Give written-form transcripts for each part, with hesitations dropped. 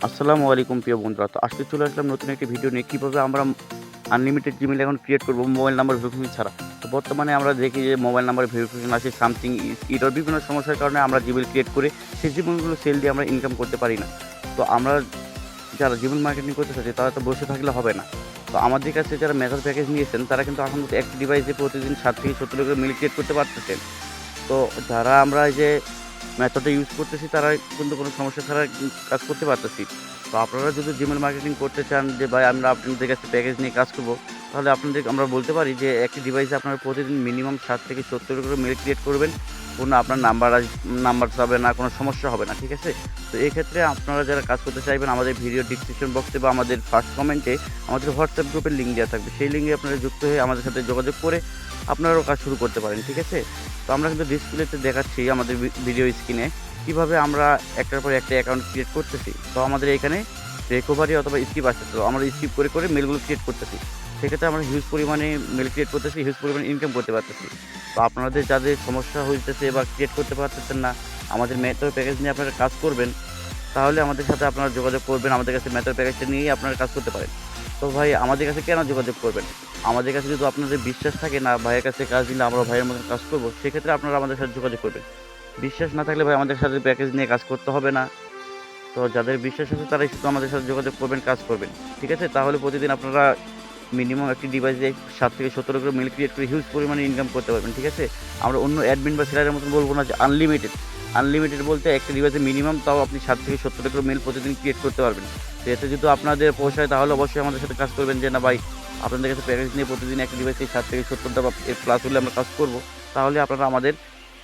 আসসালামু আলাইকুম প্রিয় বন্ধুরা। তো আজকে চলে আসলাম নতুন একটি ভিডিও নিয়ে কিভাবে আমরা আনলিমিটেড জিমেইল অ্যাকাউন্ট ক্রিয়েট করব মোবাইল নাম্বার ভেরিফিকেশন ছাড়া। তো বর্তমানে আমরা দেখি যে মোবাইল নাম্বার ভেরিফিকেশন আসে সামথিং এটার বিভিন্ন সমস্যার কারণে আমরা জিমেইল ক্রিয়েট করে সেই জিমেইলগুলো সেল দিয়ে আমরা ইনকাম করতে পারি না। তো আমরা যারা জিমেইল মার্কেটিং করতে চাচ্ছি তারা তো বসে থাকলে হবে না। তো আমাদের কাছে যারা মেথড প্যাকেজ নিয়েছেন তারা কিন্তু এখন একটি ডিভাইসে প্রতিদিন 60 থেকে 70 করে মেইল ক্রিয়েট করতে পারতেছেন। তো যারা আমরা এই যে মেথডটা ইউজ করতেছি তারা কিন্তু কোনো সমস্যা ছাড়া কাজ করতে পারতেছি। তো আপনারা যদি জিমেইল মার্কেটিং করতে চান যে ভাই আমরা আপনাদের কাছে প্যাকেজ নিয়ে কাজ করব, তাহলে আপনাদের আমরা বলতে পারি যে একটি ডিভাইসে আপনারা প্রতিদিন মিনিমাম 60 থেকে 70 করে মেইল ক্রিয়েট করবেন। কোনো আপনার নাম্বার যাবে না, কোনো সমস্যা হবে না, ঠিক আছে? তো এক্ষেত্রে আপনারা যারা কাজ করতে চাইবেন আমাদের ভিডিও ডিসক্রিপশন বক্সে বা আমাদের ফার্স্ট কমেন্টে আমাদের হোয়াটসঅ্যাপ গ্রুপের লিঙ্ক দেওয়া থাকবে। সেই লিঙ্কে আপনারা যুক্ত হয়ে আমাদের সাথে যোগাযোগ করে আপনারাও কাজ শুরু করতে পারেন, ঠিক আছে? তো আমরা কিন্তু ডিসপ্লেতে দেখাচ্ছি আমাদের ভিডিও স্ক্রিনে কীভাবে আমরা একটার পর একটা অ্যাকাউন্ট ক্রিয়েট করতেছি। তো আমাদের এখানে রিকভারি অথবা স্কিপ আসতেছে, তো আমরা স্কিপ করে করে মেলগুলো ক্রিয়েট করতেছি। সেক্ষেত্রে আমরা হিউজ পরিমাণে মেল ক্রিয়েট করতেছি, হিউজ পরিমাণে ইনকাম করতে পারতেছি। তো আপনাদের যাদের সমস্যা হইতেছে বা ক্রিয়েট করতে পারতেছেন না, আমাদের মেথড প্যাকেজ নিয়ে আপনারা কাজ করবেন, তাহলে আমাদের সাথে আপনারা যোগাযোগ করবেন। আমাদের কাছে মেথড প্যাকেজটা নিয়েই আপনারা কাজ করতে পারেন। তো ভাই আমাদের কাছে কেন যোগাযোগ করবেন? আমাদের কাছে যদি আপনাদের বিশ্বাস থাকে না ভাইয়ের কাছে কাজ দিলে আমরা ভাইয়ের মতন কাজ করব, সেক্ষেত্রে আপনারা আমাদের সাথে যোগাযোগ করবেন। বিশ্বাস না থাকলে ভাই আমাদের সাথে প্যাকেজ নিয়ে কাজ করতে হবে না। তো যাদের বিশ্বাস আছে তারাই শুধু আমাদের সাথে যোগাযোগ করবেন, কাজ করবেন, ঠিক আছে? তাহলে প্রতিদিন আপনারা মিনিমাম একটি ডিভাইসে 7 থেকে 17 করে মেল ক্রিয়েট করে হিউজ পরিমাণে ইনকাম করতে পারবেন, ঠিক আছে? আমরা অন্য অ্যাডমিন বা সেলারের মতন বলবো না যে আনলিমিটেড। আনলিমিটেড বলতে একটা ডিভাইসে মিনিমাম তাও আপনি 7 থেকে 17 করে মেল প্রতিদিন ক্রিয়েট করতে পারবেন। তো এতে যদি আপনাদের পোষায় তাহলে অবশ্যই আমাদের সাথে কাজ করবেন যে না ভাই আপনাদের কাছে প্যাকেজ নিয়ে প্রতিদিন একটা ডিভাইসে 7 থেকে 70টা বা এর প্লাস হলে আমরা কাজ করব। তাহলে আপনারা আমাদের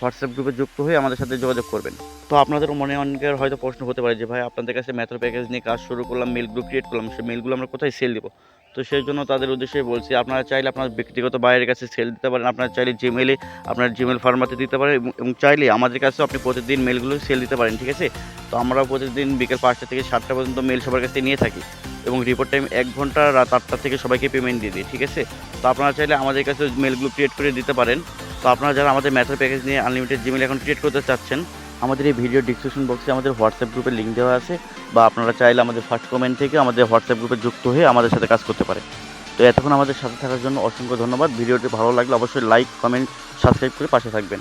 হোয়াটসঅ্যাপ গ্রুপে যুক্ত হয়ে আমাদের সাথে যোগাযোগ করবেন। তো আপনাদের মনে অনেকের হয়তো প্রশ্ন হতে পারে যে ভাই আপনাদের কাছে মেথড প্যাকেজ নিয়ে কাজ শুরু করলাম, মেলগুলো ক্রিয়েট করলাম, সেই মেলগুলো আমরা কোথায় সেল দিব? তো সেই জন্য তাদের উদ্দেশ্যে বলছি আপনারা চাইলে আপনার ব্যক্তিগত বাইরের কাছে সেল দিতে পারেন, আপনারা চাইলে জিমেইলে আপনার জিমেইল ফরম্যাটে দিতে পারেন এবং চাইলে আমাদের কাছেও আপনি প্রতিদিন মেলগুলো সেল দিতে পারেন, ঠিক আছে? তো আমরা প্রতিদিন বিকেল 5টা থেকে 7টা পর্যন্ত মেল সবার কাছে নিয়ে থাকি এবং রিপোর্ট টাইম 1 ঘন্টা, রাত 8টা থেকে সবাইকে পেমেন্ট দিয়ে দিই, ঠিক আছে? তো আপনারা চাইলে আমাদের কাছে মেলগুলো ক্রিয়েট করে দিতে পারেন। তো আপনারা যারা আমাদের মেথড প্যাকেজ নিয়ে আনলিমিটেড জিমেইল অ্যাকাউন্ট ক্রিয়েট করতে চাচ্ছেন, আমাদের এই ভিডিও ডিসক্রিপশন বক্সে আমাদের হোয়াটসঅ্যাপ গ্রুপের লিঙ্ক দেওয়া আছে, বা আপনারা চাইলে আমাদের ফার্স্ট কমেন্ট থেকে আমাদের হোয়াটসঅ্যাপ গ্রুপে যুক্ত হয়ে আমাদের সাথে কাজ করতে পারেন। তো এতক্ষণ আমাদের সাথে থাকার জন্য অসংখ্য ধন্যবাদ। ভিডিওটি ভালো লাগলে অবশ্যই লাইক, কমেন্ট, সাবস্ক্রাইব করে পাশে থাকবেন।